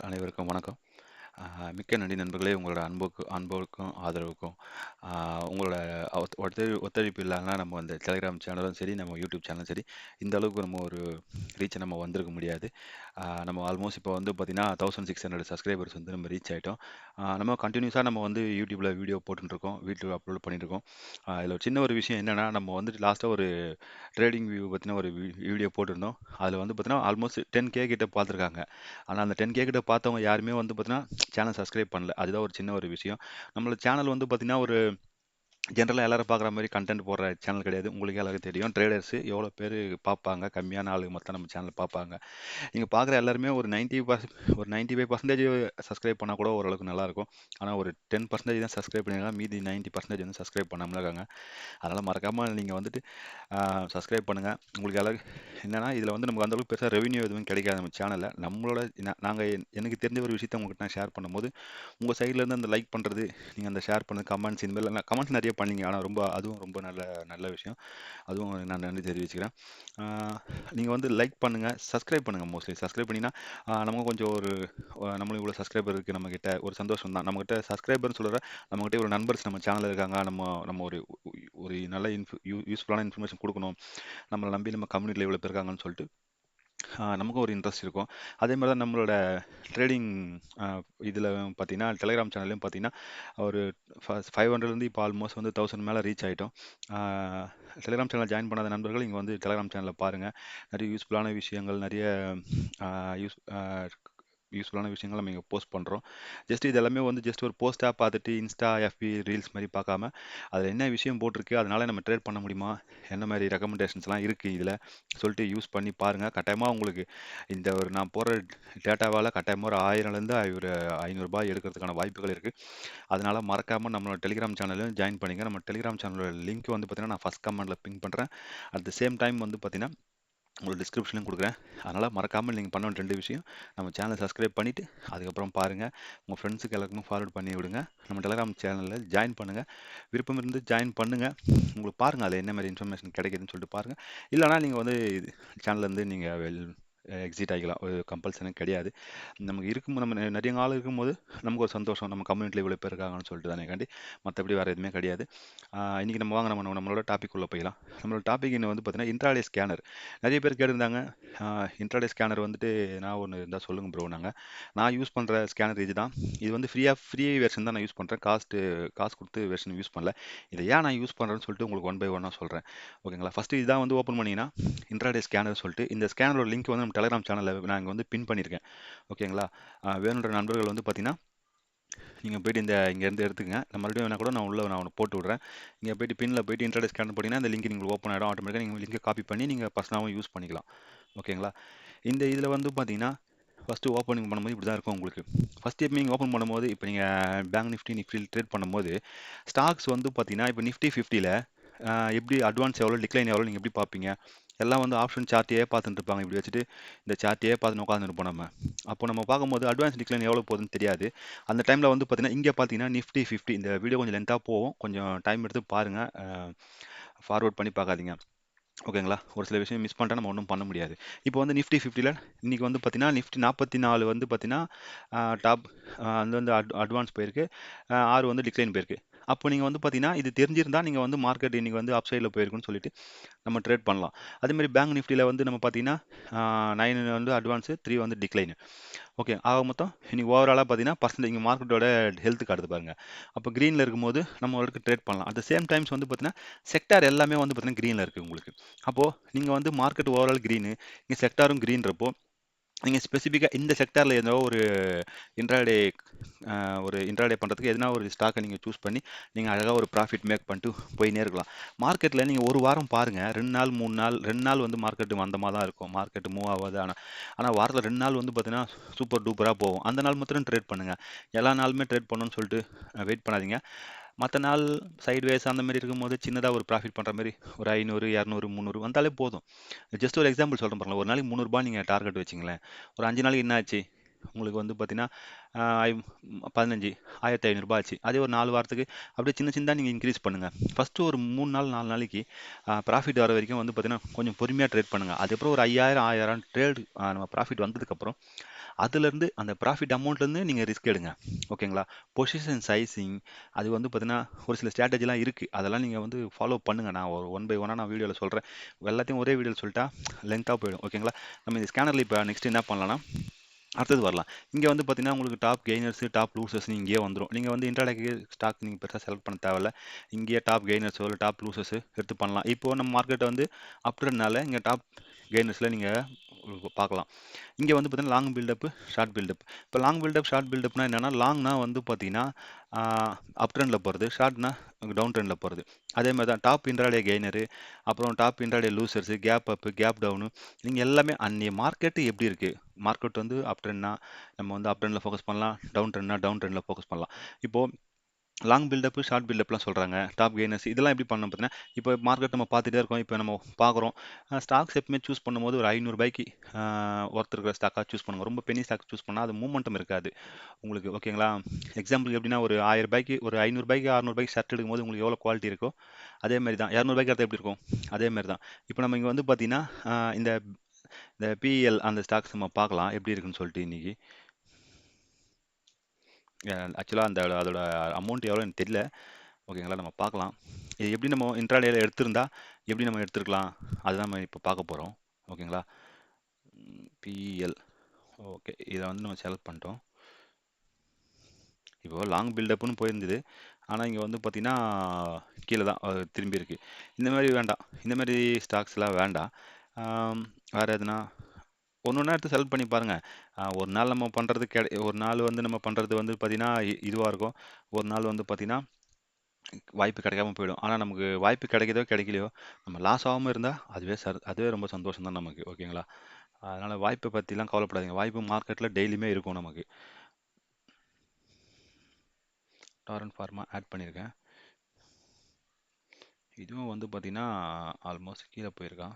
அனைவருக்கும் வணக்கம். மிக்க நன்றி நண்பர்களே, உங்களோட அன்புக்கும் ஆதரவுக்கும். உங்களோட ஒத்துழைப்பு இல்லைன்னா நம்ம அந்த டெலிகிராம் சேனலும் சரி, நம்ம யூடியூப் சேனலும் சரி, இந்த அளவுக்கு நம்ம ஒரு ரீச்சை நம்ம வந்திருக்க முடியாது. நம்ம ஆல்மோஸ்ட் இப்போ வந்து பார்த்தீங்கன்னா 1600 சப்ஸ்கிரைபர்ஸ் வந்து நம்ம ரீச் ஆகிட்டோம். நம்ம கண்டினியூஸாக நம்ம வந்து யூடியூப்பில் வீடியோ போட்டுருக்கோம், வீடியோ அப்லோட் பண்ணிட்டுருக்கோம். இதில் ஒரு சின்ன ஒரு விஷயம் என்னென்னா, நம்ம வந்துட்டு லாஸ்ட்டாக ஒரு ட்ரேடிங் வியூ பற்றின ஒரு வீடியோ போட்டிருந்தோம். அதில் வந்து பார்த்தீங்கன்னா ஆல்மோஸ்ட் 10K கிட்ட பார்த்துருக்காங்க. ஆனால் அந்த 10K கிட்ட பார்த்தவங்க யாருமே வந்து பார்த்தீங்கன்னா சேனல் சப்ஸ்கிரைப் பண்ணல. அதுதான் ஒரு சின்ன ஒரு விஷயம். நம்மளோட சேனல் வந்து பார்த்தீங்கன்னா ஒரு ஜென்ரலாக எல்லாரும் பார்க்குற மாதிரி கண்டென்ட் போடுற சேனல் கிடையாது. உங்களுக்கு எல்லாருக்கும் தெரியும். ட்ரேடர்ஸ் எவ்வளோ பேர் பார்ப்பாங்க, கம்மியான ஆளுங்க மொத்தம் நம்ம சேனல் பார்ப்பாங்க. நீங்கள் பார்க்குற எல்லாருமே ஒரு 95% சப்ஸ்கிரைப் பண்ணால் கூட ஓரளவுக்கு நல்லாயிருக்கும். ஆனால் ஒரு 10% தான் சப்ஸ்கிரைப் பண்ணியிருக்காங்க, மீதி 90% வந்து சப்ஸ்கிரைப் பண்ணாமல் இருக்காங்க. அதனால் மறக்காமல் நீங்கள் வந்துட்டு சப்ஸ்கிரைப் பண்ணுங்கள். உங்களுக்கு எல்லாரும் என்னென்னா, இதில் வந்து நமக்கு அந்தளவுக்கு பெருசாக ரெவன்யூ எதுவும் கிடைக்காது நம்ம சேனலில். நம்மளோட நாங்கள் எனக்கு தெரிஞ்ச ஒரு விஷயத்தை உங்கள்கிட்ட நான் ஷேர் பண்ணும்போது, உங்கள் சைட்லேருந்து அந்த லைக் பண்ணுறது, நீங்கள் அந்த ஷேர் பண்ணது, கமெண்ட்ஸ் இந்த மாதிரிலாம் கமெண்ட்ஸ் நிறைய பண்ணீங்க. ஆனால் அதுவும் ரொம்ப நல்ல நல்ல விஷயம். அதுவும் நான் நன்றி தெரிவிச்சுக்கிறேன். நீங்கள் வந்து லைக் பண்ணுங்கள், சப்ஸ்கிரைப் பண்ணுங்கள். மோஸ்ட்லி சப்ஸ்கிரைப் பண்ணிங்கன்னா நமக்கு கொஞ்சம் ஒரு நம்மளும் இவ்வளோ சப்ஸ்கிரைபர் இருக்குது நம்மக்கிட்ட, ஒரு சந்தோஷம் தான். நம்மக்கிட்ட சப்ஸ்கிரைபர்னு சொல்கிற நம்மகிட்ட ஒரு நண்பர்ஸ் நம்ம சேனலில் இருக்காங்க. நம்ம நம்ம ஒரு ஒரு நல்ல யூஸ்ஃபுல்லான இன்ஃபர்மேஷன் கொடுக்கணும், நம்மளை நம்பி நம்ம கம்யூனிட்டியில் இவ்வளோ பேர் இருக்காங்கன்னு சொல்லிட்டு நமக்கும் ஒரு இன்ட்ரெஸ்ட் இருக்கும். அதே மாதிரி தான் நம்மளோட ட்ரேடிங் இதில் பார்த்தீங்கன்னா, டெலிகிராம் சேனல்லையும் பார்த்தீங்கன்னா, ஒரு 500லேருந்து இப்போ ஆல்மோஸ்ட் வந்து 1000 மேலே ரீச் ஆகிட்டோம். டெலிகிராம் சேனல் ஜாயின் பண்ணாத நண்பர்கள் இங்கே வந்து டெலிகிராம் சேனலில் பாருங்கள். நிறைய யூஸ்ஃபுல்லான விஷயங்கள், நிறைய யூஸ் யூஸ்ஃபுல்லான விஷயங்கள் நம்ம இங்கே போஸ்ட் பண்ணுறோம். ஜஸ்ட் இது எல்லாமே வந்து ஜஸ்ட் ஒரு போஸ்ட்டாக பார்த்துட்டு இன்ஸ்டா, எஃபி, ரீல்ஸ் மாதிரி பார்க்காம, அதில் என்ன விஷயம் போட்டிருக்கு, அதனால நம்ம ட்ரேட் பண்ண முடியுமா, என்ன மாதிரி ரெக்கமெண்டேஷன்ஸ்லாம் இருக்குது இதில் சொல்லிட்டு யூஸ் பண்ணி பாருங்கள். கட்டாயமாக உங்களுக்கு இந்த ஒரு நான் போகிற டேட்டாவால் கட்டாயமாக ஒரு 1000லேருந்து ஒரு ரூ. 500 எடுக்கிறதுக்கான வாய்ப்புகள் இருக்குது. அதனால் மறக்காமல் நம்மளோட டெலிகிராம் சேனலையும் ஜாயின் பண்ணிங்க. நம்ம டெலிகிராம் சேனலோட லிங்க் வந்து பார்த்தீங்கன்னா நான் ஃபஸ்ட் கமெண்ட்டில் பின் பண்ணுறேன். அட் த சேம் டைம் வந்து பார்த்தீங்கன்னா உங்களுக்கு டிஸ்கிரிப்ஷன்லையும் கொடுக்குறேன். அதனால் மறக்காமல் நீங்கள் பண்ண வேண்டிய 2 விஷயம், நம்ம சேனலை சப்ஸ்கிரைப் பண்ணிவிட்டு அதுக்கப்புறம் பாருங்கள். உங்கள் ஃப்ரெண்ட்ஸுக்கு எல்லாருக்குமே ஃபார்வர்ட் பண்ணி விடுங்க. நம்ம டெலிகிராம் சேனலில் ஜாயின் பண்ணுங்கள். விருப்பம் இருந்து ஜாயின் பண்ணுங்கள். உங்களுக்கு பாருங்கள் அதில் என்ன மாதிரி இன்ஃபர்மேஷன் கிடைக்குதுன்னு சொல்லிட்டு பாருங்கள். இல்லைனா நீங்கள் வந்து சேனல்லேருந்து நீங்கள் எக்ஸிட் ஆகிக்கலாம். ஒரு கம்பல்சரி கிடையாது. நமக்கு நம்ம நிறைய ஆள் இருக்கும்போது நமக்கு ஒரு சந்தோஷம், நம்ம கம்யூனிட்டியில் இவ்வளோ பேர் இருக்காங்கன்னு சொல்லிட்டு தானேக்காண்டி. மற்றபடி வேறு எதுவுமே கிடையாது. இன்றைக்கி நம்ம வாங்க நம்மளோட டாபிக் உள்ள போயிடலாம். நம்மளோட டாபிக் என்ன வந்து பார்த்தீங்கன்னா இன்ட்ராடே ஸ்கேனர். நிறைய பேர் கேட்டிருந்தாங்க. இன்ட்ராடே ஸ்கேனர் வந்துட்டு நான் ஒன்று இருந்தால் சொல்லுங்கள் ப்ரோ. நான் யூஸ் பண்ணுற ஸ்கேனர் இது தான். இது வந்து ஃப்ரீ வெர்ஷன் தான் நான் யூஸ் பண்ணுறேன். காசு கொடுத்து வெர்ஷன் யூஸ் பண்ணல. இதை ஏன் நான் யூஸ் பண்ணுறேன்னு சொல்லிட்டு உங்களுக்கு ஒன் பை ஒன்னாக சொல்கிறேன். ஓகேங்களா? ஃபஸ்ட்டு இதுதான் வந்து ஓப்பன் பண்ணிங்கன்னா இன்ட்ராடே ஸ்கேனர் சொல்லிட்டு, இந்த ஸ்கேனரோட லிங்க் வந்து நம்ம டெலிகிராம் சேனலில் நான் இங்கே வந்து பின் பண்ணியிருக்கேன். ஓகேங்களா? வேணுன்ற நண்பர்கள் வந்து பார்த்தீங்கன்னா, நீங்கள் போய்ட்டு இங்கேருந்து எடுத்துக்கங்க. நான் மறுபடியும் வேணா கூட நான் ஒன்று போட்டு விட்றேன். இங்கே போய்ட்டு பின்னில் போய்ட்டு இன்ட்ராடே ஸ்கேனர் போட்டிங்கன்னா இந்த லிங்க் உங்களுக்கு ஓப்பன் ஆகிடும். ஆட்டோமேட்டிக்காக நீங்கள் லிங்கை காப்பி பண்ணி நீங்கள் பர்சனலாகவும் யூஸ் பண்ணிக்கலாம். ஓகேங்களா? இந்த இதில் வந்து பார்த்தீங்கன்னா, ஃபஸ்ட்டு ஓப்பனிங் பண்ணும்போது இப்படி தான் இருக்கும் உங்களுக்கு. ஃபஸ்ட்டு எப்போ நீங்கள் ஓப்பன் பண்ணும்போது, இப்போ நீங்கள் பேங்க் நிஃப்டியில் ட்ரேட் பண்ணும்போது, ஸ்டாக்ஸ் வந்து பார்த்தீங்கன்னா, இப்போ நிஃப்டி 50ல் எப்படி அட்வான்ஸ் எவ்வளோ, டிக்ளைன் எவ்வளோ நீங்கள் எப்படி பார்ப்பீங்க? எல்லாம் வந்து ஆப்ஷன் சார்ட்டையே பார்த்துட்டு இருப்பாங்க. இப்படி வச்சுட்டு இந்த சார்ட்டையே பார்த்துன்னு உட்காந்துருப்போம் நம்ம. அப்போ நம்ம பார்க்கும்போது அட்வான்ஸ் டிக்ளைன் எவ்வளோ போகுதுன்னு தெரியாது. அந்த டைமில் வந்து பார்த்தீங்கன்னா, இங்கே பார்த்தீங்கன்னா நிஃப்டி 50, இந்த வீடியோ கொஞ்சம் லென்த்தாக போகும். கொஞ்சம் டைம் எடுத்து பாருங்கள். ஃபார்வர்ட் பண்ணி பார்க்காதீங்க. ஓகேங்களா? ஒரு சில விஷயம் மிஸ் பண்ணிட்டா நம்ம ஒன்றும் பண்ண முடியாது. இப்போ வந்து நிஃப்டி 50ல் இன்றைக்கி வந்து பார்த்தீங்கன்னா, நிஃப்டி 44 வந்து பார்த்தீங்கன்னா டாப் அது வந்து அட்வான்ஸ் போயிருக்கு. 6 வந்து டிக்ளைன் போயிருக்கு. அப்போ நீங்கள் வந்து பார்த்தீங்கன்னா, இது தெரிஞ்சிருந்தா நீங்கள் வந்து மார்க்கெட் இன்றைக்கி வந்து அப் சைடில் போயிருக்குன்னு சொல்லிட்டு நம்ம ட்ரேட் பண்ணலாம். அதேமாதிரி பேங்க் நிஃப்டியில் வந்து நம்ம பார்த்தீங்கன்னா 9 வந்து அட்வான்ஸு, 3 வந்து டிக்ளைனு. ஓகே. ஆக மொத்தம் இன்னைக்கு ஓவராலாக பார்த்தீங்கன்னா பர்சன்டேஜ் மார்க்கெட்டோட ஹெல்த் கார்டு பாருங்க. அப்போ க்ரீனில் இருக்கும்போது நம்ம ஓரளவுக்கு ட்ரேட் பண்ணலாம். அட் த சேம் டைம்ஸ் வந்து பார்த்தீங்கன்னா செக்டார் எல்லாமே வந்து பார்த்தீங்கன்னா க்ரீனில் இருக்குது உங்களுக்கு. அப்போது நீங்கள் வந்து மார்க்கெட் ஓவரால் க்ரீனு, இங்கே செக்டாரும் க்ரீன்றப்போ நீங்கள் ஸ்பெசிஃபிக்காக இந்த செக்டாரில் ஏதோ இன்ட்ராடே ஒரு இன்ட்ராடே பண்ணுறதுக்கு எதனா ஒரு ஸ்டாக்கை நீங்கள் சூஸ் பண்ணி நீங்கள் அழகாக ஒரு ப்ராஃபிட் மேக் பண்ணிட்டு போயினே இருக்கலாம். மார்க்கெட்டில் நீங்கள் ஒரு வாரம் பாருங்கள், 2 நாள் 3 நாள் 2 நாள் வந்து மார்க்கெட்டு மந்தமாக தான் இருக்கும். மார்க்கெட்டு மூவ் ஆகாது. ஆனால் வாரத்தில் 2 நாள் வந்து பார்த்தீங்கன்னா சூப்பர் டூப்பராக போகும். அந்த நாள் மாத்திரம் ட்ரேட் பண்ணுங்கள். எல்லா நாளுமே ட்ரேட் பண்ணணும்னு சொல்லிட்டு வெயிட் பண்ணாதீங்க. மற்ற நாள் சைட்வேஸ் அந்த மாதிரி இருக்கும்போது சின்னதாக ஒரு ப்ராஃபிட் பண்ணுற மாதிரி ஒரு 500, 200, 300 வந்தாலே போதும். ஜஸ்ட் ஒரு எக்ஸாம்பிள் சொல்கிறேன் பாருங்களேன். ஒரு நாளைக்கு ரூ. 300 நீங்கள் டார்கெட் வச்சிங்களேன். ஒரு 5 நாளைக்கு என்ன ஆச்சு? உங்களுக்கு வந்து பார்த்தீங்கன்னா 15 1500 ஆச்சு. அதே ஒரு 4 வாரத்துக்கு அப்படியே சின்ன சின்னதாக நீங்கள் இன்க்ரீஸ் பண்ணுங்கள். ஃபஸ்ட்டு ஒரு 3 நாள் 4 நாளைக்கு ப்ராஃபிட் வர வரைக்கும் வந்து பார்த்தீங்கன்னா கொஞ்சம் பொறுமையாக ட்ரேட் பண்ணுங்கள். அதுக்கப்புறம் ஒரு 5000 1000 ட்ரேட் நம்ம ப்ராஃபிட் வந்ததுக்கப்புறம் அதுலேருந்து அந்த ப்ராஃபிட் அமௌண்ட்லேருந்து நீங்கள் ரிஸ்க் எடுங்க. ஓகேங்களா? பொசிஷன் சைஸிங் அது வந்து பார்த்தீங்கன்னா, ஒரு சில ஸ்ட்ராட்டஜிலாம் இருக்குது. அதெல்லாம் நீங்கள் வந்து ஃபாலோ பண்ணுங்கள். நான் ஒரு ஒன் பை ஒன்னாக நான் வீடியோவில் சொல்கிறேன். எல்லாத்தையும் ஒரே வீடியோவில் சொல்லிட்டா லென்த்தாக போயிடும். ஓகேங்களா? நம்ம இந்த ஸ்கேனரில் இப்போ நெக்ஸ்ட் என்ன பண்ணலாம்னா, அடுத்தது வரலாம். இங்கே வந்து பார்த்தீங்கன்னா, உங்களுக்கு டாப் கெய்னர்ஸ், டாப் லூசர்ஸ்னு இங்கேயே வந்துரும். நீங்க வந்து இன்ட்ராடேக்கு ஸ்டாக் நீங்க பெருசா செலக்ட் பண்ண தேவையில்ல. இங்கேயே டாப் கெய்னர்ஸோ இல்ல டாப் லூசர்ஸ் எடுத்து பண்ணலாம். இப்போ நம்ம மார்க்கெட் வந்து அப் ட்ரெண்ட்னால இங்க டாப் கெய்னர்ஸ்ல நீங்க பார்க்கலாம். இங்க வந்து பார்த்தீங்கன்னா, லாங் பில்டப், ஷார்ட் பில்டப். இப்போ லாங் பில்டப், ஷார்ட் பில்டப்னா என்னன்னா, லாங்னா வந்து பார்த்தீங்கன்னா, அப் ட்ரெண்ட்ல போறது. ஷார்ட்னா டவுன் ட்ரெண்ட்ல போறது. அதே மாரி தான் டாப் இன்ட்ராடே கெய்னரு, அப்புறம் top intraday losers, gap up, gap down நீங்க எல்லாமே அன்னைய மார்க்கெட் எப்படி இருக்கு? மார்க்கெட் வந்து அப் ட்ரெண்ட்னா நம்ம வந்து அப் ட்ரெண்ட்ல ஃபோக்கஸ் பண்ணலாம். டவுன் ட்ரெண்ட்னா டவுன் ட்ரெண்ட்ல ஃபோக்கஸ் பண்ணலாம். இப்போ லாங் பில்டப், ஷார்ட் பில்டப்லாம் சொல்றாங்க. டாப் கெய்னர்ஸ் இதெல்லாம் எப்படி பண்ணணும் பார்த்தீங்கன்னா, இப்போ மார்க்கெட் நம்ம பார்த்துட்டே இருக்கோம். இப்போ நம்ம பார்க்குறோம். ஸ்டாக்ஸ் எப்பவுமே சூஸ் பண்ணும்போது ஒரு ரூ. 500க்கு ஒர்த் இருக்கிற ஸ்டாக்கா சூஸ் பண்ணுங்க. ரொம்ப பென்னி ஸ்டாக் சூஸ் பண்ணா அது மூவ்மெண்டம் இருக்காது உங்களுக்கு. ஓகேங்களா? எக்ஸாம்பிளுக்கு எப்படின்னா ஒரு ரூ. 1000க்கு ஒரு ரூ. 500க்கு ரூ. 600க்கு ஷர்ட் எடுக்கும்போது உங்களுக்கு எவ்வளோ குவாலிட்டி இருக்கோ, அதே மாரி தான். ரூ. 200க்கு அடுத்து எப்படி இருக்கும்? அதே மாரி தான். இப்போ நம்ம இங்க வந்து பார்த்தீங்கன்னா, இந்த இந்த பிஇஎல் அந்த ஸ்டாக்ஸ் நம்ம பார்க்கலாம். எப்படி இருக்குன்னு சொல்லிட்டு இன்னைக்கு. ஆக்சுவலா அதோட அமௌண்ட் எவ்வளோன்னு எனக்கு தெரியல. ஓகேங்களா? நம்ம பார்க்கலாம். இது எப்படி நம்ம இன்ட்ராடேல எடுத்திருந்தா, எப்படி நம்ம எடுத்துருக்கலாம்? அதுதான் நம்ம இப்போ பார்க்க போறோம். ஓகேங்களா? BEL okay. இத வந்து நம்ம செலக்ட் பண்ணிட்டோம். இப்போ லாங் பில்டப்னு போயிருந்தது. ஆனா இங்க வந்து பார்த்தீங்கன்னா, கீழ தான் திரும்பி இருக்கு. இந்த மாரி வேண்டாம். இந்த மாரி ஸ்டாக்ஸ்லாம் வேண்டாம். ஆம், வேற எதுனா ஒண்ணொண்ணா எடுத்து செலக்ட் பண்ணி பாருங்க. ஒரு நாள் நம்ம பண்றது ஒரு நாள் வந்து நம்ம பண்றது வந்து பார்த்தீங்கன்னா, இதுவா இருக்கும். ஒரு நாள் வந்து பார்த்தீங்கன்னா, வாய்ப்பு கிடைக்காம போயிடும். ஆனா நமக்கு வாய்ப்பு கிடைக்குதோ கிடைக்கலையோ, நம்ம லாஸ் ஆகாம இருந்தா அதுவே ரொம்ப சந்தோஷம் தான் நமக்கு. ஓகேங்களா? அதனால வாய்ப்பை பத்திலாம் கவலைப்படாதீங்க. வாய்ப்பு மார்க்கெட்ல டெய்லியுமே இருக்கும் நமக்கு. டாரன்ட் ஃபார்மா ஆட் பண்ணியிருக்கேன். இதுவும் வந்து பார்த்தீங்கன்னா, ஆல்மோஸ்ட் கீழ போயிருக்கான்.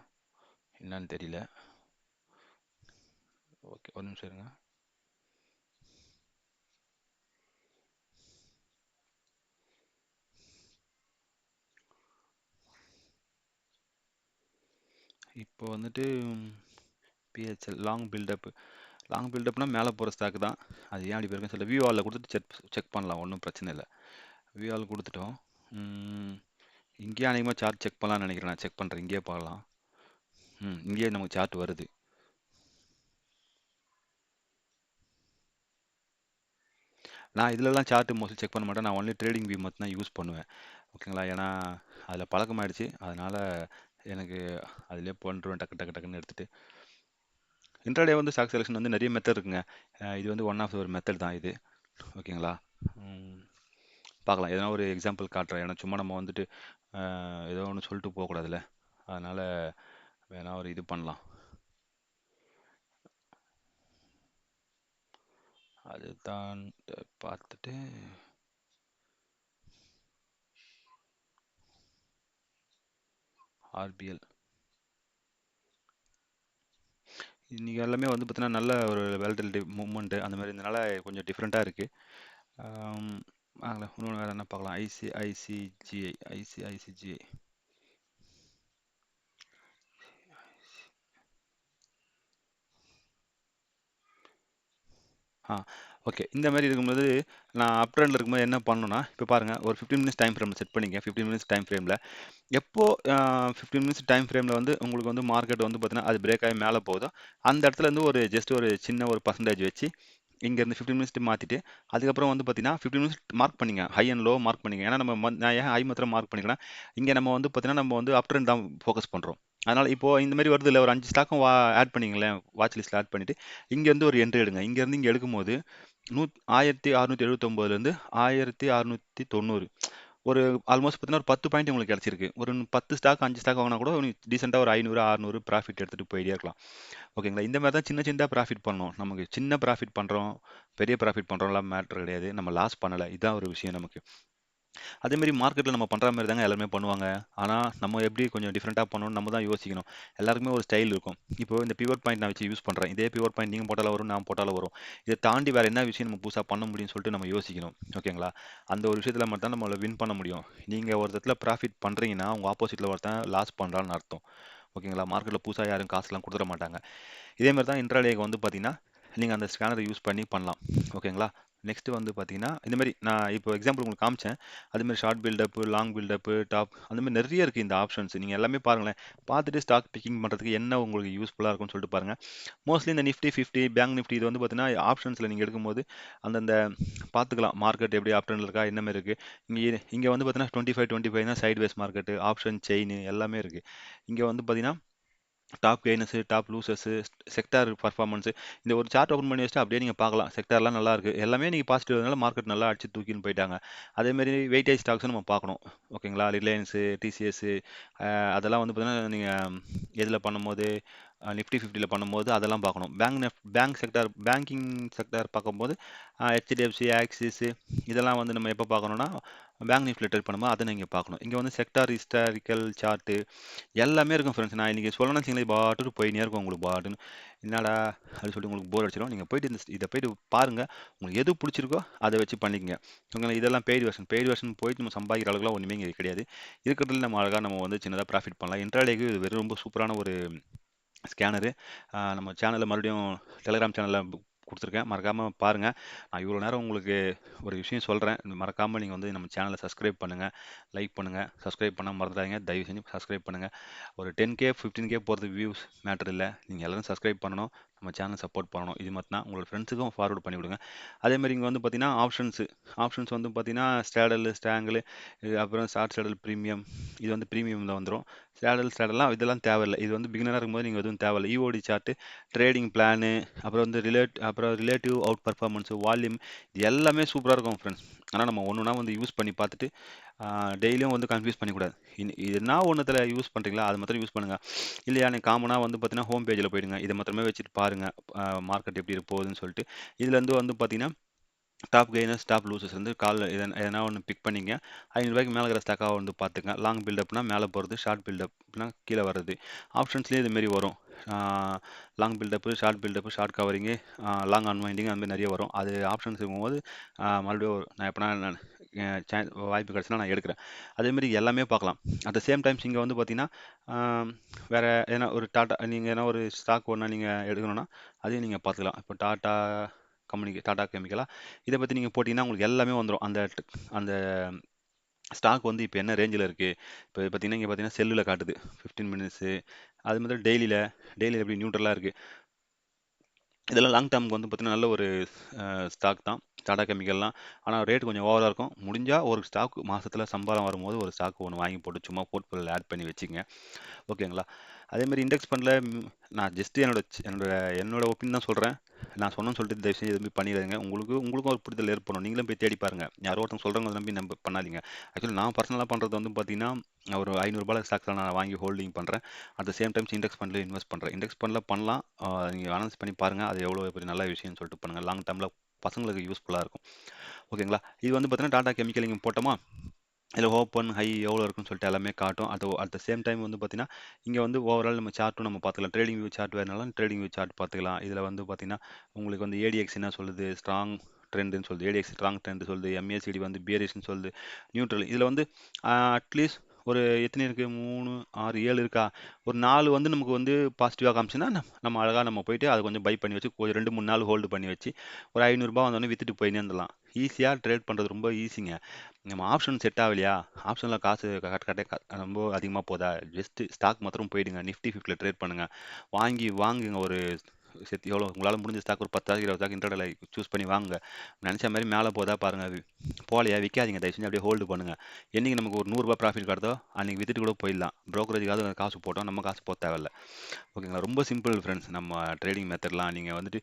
என்னன்னு தெரியல. ஓகே. ஒரு நிமிஷம் இருங்க. இப்போ வந்துட்டு பிஹெச்எல் லாங் பில்டப்னா மேலே போகிற ஸ்டாக் தான். அது ஏன் அப்படி போயிருக்குன்னு சொல்ல வியூ ஆலில் கொடுத்துட்டு செக் பண்ணலாம். ஒன்றும் பிரச்சனை இல்லை. வியூ ஆல் கொடுத்துட்டோம். ம், இங்கேயே அநேகமாக சார்ட் செக் பண்ணலாம்னு நினைக்கிறேன். நான் செக் பண்ணுறேன். இங்கேயே பார்க்கலாம். இங்கேயே நமக்கு சார்ட் வருது. நான் இதுலலாம் சார்ட் மோஸ்ட்லி செக் பண்ண மாட்டேன். நான் ஒன்லி ட்ரேடிங் வியூ மட்டும் தான் யூஸ் பண்ணுவேன். ஓகேங்களா? ஏன்னா அதில் பழக்கமாயிடுச்சு. அதனால எனக்கு அதிலே போன்றுவேன் டக்கு டக்கு டக்குன்னு எடுத்துட்டு. இன்ட்ராடே வந்து ஸ்டாக் செலெக்ஷன் வந்து நிறைய மெத்தட் இருக்குங்க. இது வந்து ஒன் ஆஃப் ஒரு மெத்தட் தான் இது. ஓகேங்களா? ம், பார்க்கலாம். எதனா ஒரு எக்ஸாம்பிள் காட்டுறேன். ஏன்னா சும்மா நம்ம வந்துட்டு ஏதோ ஒன்று சொல்லிட்டு போகக்கூடாதுல்ல. அதனால வேணா ஒரு இது பண்ணலாம். அதுதான் பார்த்துட்டு ஆர்பிஎல் இன்னைக்கு எல்லாமே வந்து பார்த்தீங்கன்னா நல்ல ஒரு வேலட்டிலிட்டி மூவ்மெண்ட் அந்த மாதிரி இருந்தனால கொஞ்சம் டிஃப்ரெண்ட்டாக இருக்குது. இன்னொன்று வேறு என்ன பார்க்கலாம். ஐசிஐசிஜிஐ ஆ ஓகே. இந்த மாரி இருக்கும்போது, நான் அப் ட்ரெண்ட்ல இருக்கும்போது என்ன பண்ணணும்னா, இப்போ பாருங்க ஒரு 15 மினிட்ஸ் டைம் ஃப்ரேம் செட் பண்ணிக்கங்க. 15 மினிட்ஸ் டைம் ஃப்ரேம்ல எப்போ 15 மினிட்ஸ் டைம் ஃப்ரேம்ல வந்து உங்களுக்கு வந்து மார்க்கெட் வந்து பார்த்தீங்கன்னா, அது பிரேக் ஆகி மேல போகுதோ, அந்த இடத்துல இருந்து ஒரு ஜஸ்ட் ஒரு சின்ன ஒரு பெர்சன்டேஜ் வச்சு, இங்கேருந்து 15 மினிட்ஸ் மாத்திட்டு, அதுக்கப்புறம் வந்து பார்த்தீங்கன்னா, 15 மினிட்ஸ் மார்க் பண்ணிங்க. ஹை அண்ட் லோ மார்க் பண்ணிங்க. ஏன்னா நான் ஏன் ஹை மாத்திரம் மார்க் பண்ணிக்கிறேன்னா, இங்க நம்ம வந்து பார்த்தீங்கன்னா, நம்ம வந்து அப் ட்ரெண்ட் தான் ஃபோக்கஸ் பண்றோம். அதனால இப்போ இந்த மாரி வருதுல்ல, ஒரு 5 ஸ்டாக்கும் ஆட் பண்ணிங்களேன். வாட்ச் லிஸ்ட்ல ஆட் பண்ணிட்டு, இங்கேருந்து ஒரு என்ட்ரி எடுங்க. இங்கேருந்து இங்க எடுக்கும்போது 1679லேருந்து 1690 ஒரு ஆல்மோஸ்ட் பார்த்தீங்கன்னா, ஒரு 10 பாயிண்ட் உங்களுக்கு கிடைச்சிருக்கு. ஒரு 10 ஸ்டாக் 5 ஸ்டாக் வாங்குனா கூட டீசென்ட்டா ஒரு 500, 600 ப்ராஃபிட் எடுத்துட்டு போயிட்டே இருக்கலாம். ஓகேங்களா? இந்த மாரி தான் சின்ன சின்னதா ப்ராஃபிட் பண்ணணும். நமக்கு சின்ன ப்ராஃபிட் பண்றோம், பெரிய ப்ராஃபிட் பண்றோம்லாம் மேட்டர் கிடையாது. நம்ம லாஸ் பண்ணல. இதான் ஒரு விஷயம் நமக்கு. அதே மாரி மார்க்கெட்ல நம்ம பண்ற மாரி தாங்க எல்லாருமே பண்ணுவாங்க. ஆனா, நம்ம எப்படி கொஞ்சம் டிஃபரெண்ட்டா பண்ணணும்னு நம்ம தான் யோசிக்கணும். எல்லாருக்குமே ஒரு ஸ்டைல் இருக்கும். இப்போ இந்த பிவோட் பாயிண்ட் நான் வச்சு யூஸ் பண்றேன். இதே பிவோட் பாயிண்ட் நீங்க போட்டாலும் வரும், நான் போட்டாலும் வரும். இத தாண்டி வேற என்ன விஷயம் நம்ம புதுசா பண்ண முடியும்னு சொல்லிட்டு நம்ம யோசிக்கணும். ஓகேங்களா? அந்த ஒரு விஷயத்துல மட்டும் தான் நம்மளால வின் பண்ண முடியும். நீங்க ஒரு இடத்துல ப்ராஃபிட் பண்றீங்கன்னா, உங்க ஆப்போசிட்ல ஒருத்தன் லாஸ் பண்றான்னு அர்த்தம். ஓகேங்களா? மார்க்கெட்ல புதுசா யாரும் காசுலாம் குடுத்துற மாட்டாங்க. இதே மாரி தான் இன்ட்ராடேக்கு வந்து பார்த்தீங்கன்னா, நீங்க அந்த ஸ்கேனரை யூஸ் பண்ணி பண்ணலாம். ஓகேங்களா? நெக்ஸ்ட் வந்து பார்த்தீங்கன்னா, இந்த மாரி நான் இப்போ எக்ஸாம்பிள் உங்களுக்கு காமிச்சேன். அது மாரி short buildup, long buildup, top அந்த மாரி நெறைய இருக்கு இந்த ஆப்ஷன்ஸ். நீங்க எல்லாமே பாருங்களேன். பார்த்துட்டு ஸ்டாக் பிக்கிங் பண்றதுக்கு என்ன உங்களுக்கு யூஸ்ஃபுல்லா இருக்கும்னு சொல்லிட்டு பாருங்க. மோஸ்ட்லி இந்த நிஃப்டி 50, பேங்க் நிஃப்டி இது வந்து பார்த்தீங்கன்னா, ஆப்ஷன்ஸ்ல நீங்க எடுக்கும்போது அந்தந்த பார்த்துக்கலாம். மார்க்கெட் எப்படி அப் ட்ரெண்ட்ல இருக்கா, என்ன மாரி இருக்கு. இங்க வந்து பார்த்தீங்கன்னா 25 தான் சைட்வேஸ் மார்க்கெட், ஆப்ஷன் செயின் எல்லாமே இருக்கு. இங்க வந்து பார்த்தீங்கன்னா top gainers, top losers, sector performance இந்த ஒரு சார்ட் ஓப்பன் பண்ணி வச்சுட்டு அப்படியே நீங்க பார்க்கலாம். செக்டார்லாம் நல்லா இருக்கு. எல்லாமே நீங்க பாசிட்டிவ்னால மார்க்கெட் நல்லா அடிச்சு தூக்கின்னு போயிட்டாங்க. அதே மாதிரி வெயிட்டேஜ் ஸ்டாக்ஸும் நம்ம பார்க்கணும். ஓகேங்களா? ரிலையன்ஸ், டிசிஎஸ் அதெல்லாம் வந்து பார்த்தீங்கன்னா நீங்க எதில் பண்ணும்போது நிஃப்டி 50ல பண்ணும்போது அதெல்லாம் பார்க்கணும். பேங்க் செக்டார், பேங்கிங் செக்டார் பார்க்கும்போது ஹெச்டிஎஃப்சி, ஆக்சிஸ் இதெல்லாம் வந்து நம்ம எப்போ பார்க்கணும்னா பேங்க் நிஃப்டில ட்ரேட் பண்ணும்போது அதை நீங்க பார்க்கணும். இங்க வந்து செக்டார் ஹிஸ்டாரிக்கல் சார்ட் எல்லாமே இருக்கும் ஃப்ரெண்ட்ஸ். நான் இன்னைக்கு சொல்லணும்னு வச்சுக்கங்களேன், பாட்டுக்கு போயினே இருக்கும் உங்களுக்கு பாட்டுன்னு. என்னடா அப்படின்னு சொல்லிட்டு உங்களுக்கு போர் அடிச்சிடும். நீங்கள் போயிட்டு இதை போயிட்டு பாருங்க. உங்களுக்கு எது பிடிச்சிருக்கோ அதை வச்சு பண்ணிக்கங்க. ஓகேங்களா? இதெல்லாம் பெய்டு வெர்ஷன் போயிட்டு நம்ம சம்பாதிக்கிற அளவுக்குலாம் ஒன்றுமே இங்கே கிடையாது. இருக்கிறதுல நம்ம அழகாக நம்ம வந்து சின்னதாக ப்ராஃபிட் பண்ணலாம். இன்ட்ராடேக்கு இது வெறும் ரொம்ப சூப்பரான ஒரு ஸ்கேனரு. நம்ம சேனலில் மறுபடியும் டெலிகிராம் சேனலில் கொடுத்துருக்கேன். மறக்காமல் பாருங்கள். நான் இவ்வளோ நேரம் உங்களுக்கு ஒரு விஷயம் சொல்கிறேன். மறக்காமல் நீங்கள் வந்து நம்ம சேனலை சப்ஸ்கிரைப் பண்ணுங்கள், லைக் பண்ணுங்கள். சப்ஸ்கிரைப் பண்ண மறந்துடாதீங்க. தயவு செஞ்சு சப்ஸ்கிரைப் பண்ணுங்கள். ஒரு 10K 15K போகிறது வியூஸ் மேட்டர் இல்லை. நீங்கள் எல்லோரும் சப்ஸ்கிரைப் பண்ணணும், நம்ம சேனல் சப்போர்ட் பண்ணணும். இது மட்டும் தான். உங்களோட ஃப்ரெண்ட்ஸுக்கும் ஃபார்வர்ட் பண்ணி விடுங்க. அதே மாதிரி இங்கே வந்து பார்த்தீங்கன்னா ஆப்ஷன்ஸ் வந்து பார்த்தீங்கன்னா ஸ்டாடல், ஸ்டாங்கிள், அப்புறம் ஷார்ட் ஸ்டாடல் ப்ரீமியம். இது வந்து ப்ரீமியமில் வந்துடும். ஸ்டாடல்லாம் இதெல்லாம் தேவையில்லை. இது வந்து பிகினராக இருக்கும்போது நீங்கள் எதுவும் தேவையில்லை. இஓடி சார்ட்டு, ட்ரேடிங் பிளானு, அப்புறம் வந்து ரிலேட்டிவ் அவுட் பர்ஃபார்மன்ஸ், வால்யூம் இது எல்லாமே சூப்பராக இருக்கும் ஃப்ரெண்ட்ஸ். ஆனால் நம்ம ஒன்றுனா வந்து யூஸ் பண்ணி பார்த்துட்டு டெய்லியும் வந்து கன்ஃபியூஸ் பண்ணிக்கூடாது. எதுனா ஒன்றுத்தில் யூஸ் பண்ணுறீங்களா அது மாத்திரம் யூஸ் பண்ணுங்கள். இல்லையா நீங்கள் காமனாக வந்து பார்த்தீங்கன்னா ஹோம் பேஜில் போயிடுங்க. இதை மாத்திரமே வச்சுட்டு பாருங்கள் மார்க்கெட் எப்படி போகுதுன்னு சொல்லிட்டு. இதுலேருந்து வந்து பார்த்தீங்கன்னா டாப் கெய்னர்ஸ், டாப் லூசர்ஸ் வந்து எதனா ஒன்று பிக் பண்ணிங்க. ரூ. 500 மேலே இருக்கிற ஸ்டாக்காக வந்து பார்த்துங்க. லாங் பில்டப்னா மேலே போகிறது, ஷார்ட் பில்டப்னா கீழே வர்றது. ஆப்ஷன்ஸ்லேயே இதுமாரி வரும். Long build-up, short covering, long unwinding அந்த மாதிரி நிறைய வரும். அது ஆப்ஷன்ஸ் இருக்கும்போது மறுபடியும் நான் எப்போனா வாய்ப்பு கிடச்சுன்னா நான் எடுக்கிறேன். அதேமாரி எல்லாமே பார்க்கலாம். அட் த சேம் டைம்ஸ் இங்கே வந்து பார்த்தீங்கன்னா வேறு எதனா ஒரு டாட்டா நீங்கள் எதனா ஒரு ஸ்டாக் ஒன்றா நீங்கள் எடுக்கணும்னா அதையும் நீங்கள் பார்த்துக்கலாம். இப்போ டாடா கெமிக்கலா இதை பற்றி நீங்கள் போட்டிங்கன்னா உங்களுக்கு எல்லாமே வந்துடும். அந்த ஸ்டாக் வந்து இப்போ என்ன ரேஞ்சில் இருக்குது. இப்போ பார்த்தீங்கன்னா இங்கே பார்த்தீங்கன்னா செல்லில் காட்டுது 15 மினிட்ஸு. அது மாதிரி டெய்லியில் எப்படி நியூட்ரலாக இருக்குது. இதெல்லாம் லாங் டேர்முக்கு வந்து பார்த்தீங்கன்னா நல்ல ஒரு ஸ்டாக் தான் டாடா கெமிக்கல்லாம். ஆனால் ரேட் கொஞ்சம் ஓவராக இருக்கும். முடிஞ்சால் ஒரு ஸ்டாக் மாதத்தில் சம்பளம் வரும்போது ஒரு ஸ்டாக் ஒன்று வாங்கி போட்டு சும்மா போர்ட்ஃபோலியோவில் ஆட் பண்ணி வச்சுங்க. ஓகேங்களா? அதேமாதிரி இண்டெக்ஸ் ஃபண்டில் நான் ஜஸ்ட்டு என்னோட ஒப்பீனியன் தான் சொல்கிறேன். நான் சொன்னேன்னு சொல்லிட்டு தயவு செஞ்சு எதுவுமே பண்ணிடாதீங்க. உங்களுக்கும் ஒரு புரிதல் ஏற்படும். நீங்களும் போய் தேடி பாருங்க. யாரோ ஒருத்தவங்க சொல்கிறவங்க நம்பி பண்ணாதீங்க. ஆக்சுவலி நான் பர்சனலாக பண்ணுறது வந்து பார்த்தீங்கன்னா ஒரு ரூ. 500 ஸ்டாக்ஸில் நான் வாங்கி ஹோல்டிங் பண்ணுறேன். At the same times index ஃபண்டில் இன்வெஸ்ட் பண்ணுறேன். இண்டெக்ஸ் ஃபண்டில் பண்ணலாம். நீங்கள் அனலைஸ் பண்ணி பாருங்கள். அது எவ்வளோ பெரிய நல்ல விஷயம்னு சொல்லிட்டு பண்ணுங்கள். லாங் டேர்மில் பசங்களுக்கு யூஸ்ஃபுல்லாக இருக்கும். ஓகேங்களா? இது வந்து பார்த்தீங்கன்னா டாடா கெமிக்கல் இங்கே போட்டோமா, இதில் ஓப்பன் ஹை எவ்வளோ இருக்குன்னு சொல்லிட்டு எல்லாமே காட்டும். அட் த சேம் டைம் வந்து பார்த்தீங்கன்னா இங்கே வந்து ஓவரால் நம்ம சார்ட்டும் நம்ம பார்த்துக்கலாம். ட்ரேடிங் வியூ சார்ட் வேணுனாலும் ட்ரேடிங் வியூ சார்ட் பார்த்துக்கலாம். இதில் வந்து பார்த்தீங்கன்னா உங்களுக்கு வந்து ஏடிஎக்ஸ் என்ன சொல்லுது, ஸ்ட்ராங் ட்ரெண்டுன்னு சொல்லுது. ஏடிஎக்ஸ் ஸ்ட்ராங் ட்ரெண்ட் சொல்லுது. எம்ஏசிடி வந்து பியரிஷ்னு சொல்லுது. நியூட்ரல் இதில் வந்து அட்லீஸ்ட் ஒரு எத்தனை இருக்குது, 3, 6, 7 இருக்கா. ஒரு 4 வந்து நமக்கு வந்து பாசிட்டிவாக காமிச்சுன்னா நம்ம அழகாக நம்ம போயிட்டு அதை கொஞ்சம் பை பண்ணி வச்சு ஒரு 2-3 நாள் ஹோல்டு பண்ணி வச்சு ஒரு ரூ. 500 வந்தோடனே வித்துட்டு போயினே இருந்தலாம். ஈஸியாக ட்ரேட் பண்ணுறது ரொம்ப ஈஸிங்க. நம்ம ஆப்ஷன் செட் ஆகலையா, ஆப்ஷனில் காசு ரொம்ப அதிகமாக போதா, ஜஸ்ட் ஸ்டாக் மாத்திரம் போயிடுங்க. நிஃப்டி 50ல ட்ரேட் பண்ணுங்கள். வாங்குங்க. ஒரு எவ்வளோ உங்களால் முடிஞ்ச ஸ்டாக் ஒரு 10 20 ஸ்டாக் இன்டர்டேல சூஸ் பண்ணி வாங்குங்க. நினச்ச மாதிரி மேலே போதா பாருங்கள். அது போலையா விற்காதீங்க. தயவு செஞ்சு அப்படியே ஹோல்டு பண்ணுங்கள். என்றைக்கு நமக்கு ஒரு ரூ. 100 ப்ராஃபிட் காட்டுதோ அன்றைக்கி வித்துட்டு கூட போயிடலாம். ப்ரோக்கரேஜுக்காக காசு போட்டோம், நம்ம காசு போக தேவையில்ல. ஓகேங்களா? ரொம்ப சிம்பிள் ஃப்ரெண்ட்ஸ். நம்ம ட்ரேடிங் மெத்தட்லாம் நீங்கள் வந்துட்டு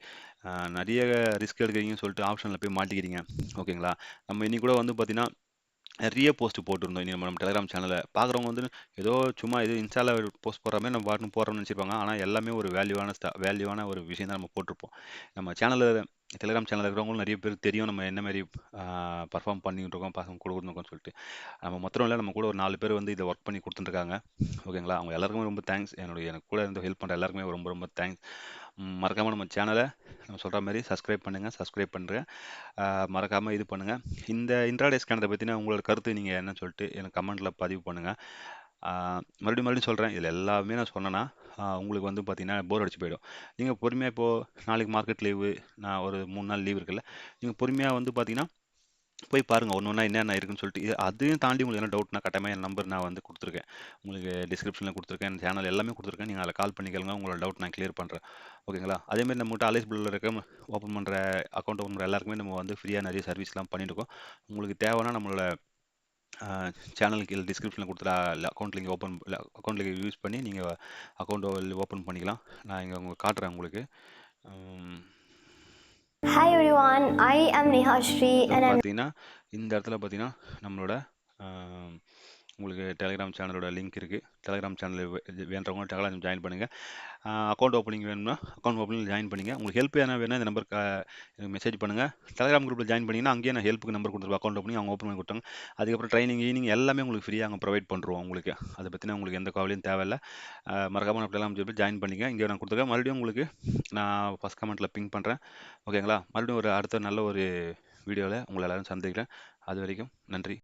நிறைய ரிஸ்க் எடுக்கிறீங்கன்னு சொல்லிட்டு ஆப்ஷனில் போய் மாட்டிக்கிறீங்க. ஓகேங்களா? நம்ம இன்னைக்கு கூட வந்து பார்த்தீங்கன்னா நிறைய போஸ்ட் போட்டிருந்தோம். இனி நம்ம டெலிகிராம் சேனலில் பார்க்குறவங்க வந்து ஏதோ சும்மா இது இன்ஸ்டாவில் போஸ்ட் போடுற மாதிரி நம்ம பாட்டுன்னு போடுறோம்னு நினச்சிருப்பாங்க. ஆனால் எல்லாமே ஒரு வேல்யூவான ஒரு விஷயம் தான் நம்ம போட்டிருப்போம். நம்ம சேனலில் டெலிகிராம் சேனலில் இருக்கிறவங்களும் நிறைய பேருக்கு தெரியும் நம்ம என்ன மாதிரி பர்ஃபார்ம் பண்ணிட்டு இருக்கோம், பசங்க கொடுக்கணும்னு சொல்லிட்டு. நம்ம மொத்தம் இல்லை, நம்ம கூட ஒரு 4 பேர் வந்து இதை ஒர்க் பண்ணி கொடுத்துட்டுருக்காங்க. ஓகேங்களா? அவங்க எல்லாருக்குமே ரொம்ப தேங்க்ஸ். எனக்கு கூட இருந்து ஹெல்ப் பண்ணுற எல்லாருக்குமே ரொம்ப ரொம்ப தேங்க்ஸ். மறக்காமல் நம்ம சேனலை நம்ம சொல்கிற மாதிரி சப்ஸ்கிரைப் பண்ணுறேன். மறக்காமல் இது பண்ணுங்கள். இந்த இன்ட்ராடே ஸ்கேனரை பற்றின உங்களோட கருத்து நீங்கள் என்னன்னு சொல்லிட்டு எனக்கு கமெண்ட்டில் பதிவு பண்ணுங்கள். மறுபடியும் மறுபடியும் சொல்கிறேன், இதில் எல்லாமே நான் சொன்னேன்னா உங்களுக்கு வந்து பார்த்தீங்கன்னா போர் அடிச்சு போயிடும். நீங்கள் பொறுமையாக இப்போது நாளைக்கு மார்க்கெட் லீவு, நான் ஒரு 3 நாள் லீவ் இருக்குல்ல, நீங்கள் பொறுமையாக வந்து பார்த்தீங்கன்னா போய் பாருங்கள் ஒன்று ஒன்றா என்னென்ன இருக்குன்னு சொல்லிட்டு. அதையும் தாண்டி உங்களுக்கு என்ன டவுட்னா கட்டாயமாக என் நம்பர் நான் வந்து கொடுத்துருக்கேன், உங்களுக்கு டிஸ்கிரிப்ஷனில் கொடுத்துருக்கேன், சேனல் எல்லாமே கொடுத்துருக்கேன். நீங்கள் அதில் கால் பண்ணி கேளுங்க, உங்களோட டவுட் நான் கிளியர் பண்ணுறேன். ஓகேங்களா? அதேமாதிரி நம்மகிட்ட அலைஸ்பிளில் இருக்க ஓப்பன் பண்ணுற அக்கௌண்ட் ஓப்பன் பண்ணுற எல்லாருக்குமே நம்ம வந்து ஃப்ரீயாக நிறைய சர்வீஸ்லாம் பண்ணியிருக்கோம். உங்களுக்கு தேவைன்னா நம்மளோட சேனலுக்கு கீழே டிஸ்கிரிப்ஷனில் கொடுத்துற account link account link use பண்ணி நீங்கள் அக்கௌண்ட் ஓப்பன் பண்ணிக்கலாம். நான் இங்கே உங்களுக்கு காட்டுறேன் உங்களுக்கு. Hi everyone, I am Neha Shri and I'm பார்த்தீங்கன்னா இந்த இடத்துல பார்த்தீங்கன்னா நம்மளோட உங்களுக்கு டெலிகிராம் சேனலோட லிங்க் இருக்குது. டெலிகிராம் சேனல் வேண்டவங்க டெலிகிராம் ஜாயின் பண்ணுங்கள். அக்கௌண்ட் ஓப்பனிங் வேணும்னா அக்கௌண்ட் ஓப்பனிங் ஜாயின் பண்ணிங்க. உங்களுக்கு ஹெல்ப் எதனா வேணும்னா இந்த நம்பருக்கு எனக்கு மெசேஜ் பண்ணுங்கள். டெலிகிராம் குரூப்பில் ஜாயின் பண்ணிங்கன்னா அங்கேயே நான் ஹெல்ப்புக்கு நம்பர் கொடுத்துருப்பேன். அக்கௌண்ட் ஓப்பனிங் அவங்க ஓப்பன் பண்ணி கொடுத்தாங்க. அதுக்கப்புறம் ட்ரைனிங் எல்லாமே உங்களுக்கு ஃப்ரீயாக அங்கே ப்ரொவைட் பண்ணுறோம். உங்களுக்கு அதை பற்றின உங்களுக்கு எந்த கவலையும் தேவையில்லை. மறக்காமல் டெலிகிராம் சொல்லி ஜாயின் பண்ணிங்க. இங்கே நான் கொடுத்துருக்கேன். மறுபடியும் உங்களுக்கு நான் ஃபஸ்ட் கமெண்ட்டில் பிங் பண்ணுறேன். ஓகேங்களா? மறுபடியும் அடுத்த நல்ல ஒரு வீடியோவில் உங்களை எல்லோரும் சந்திக்கிறேன். அது வரைக்கும் நன்றி.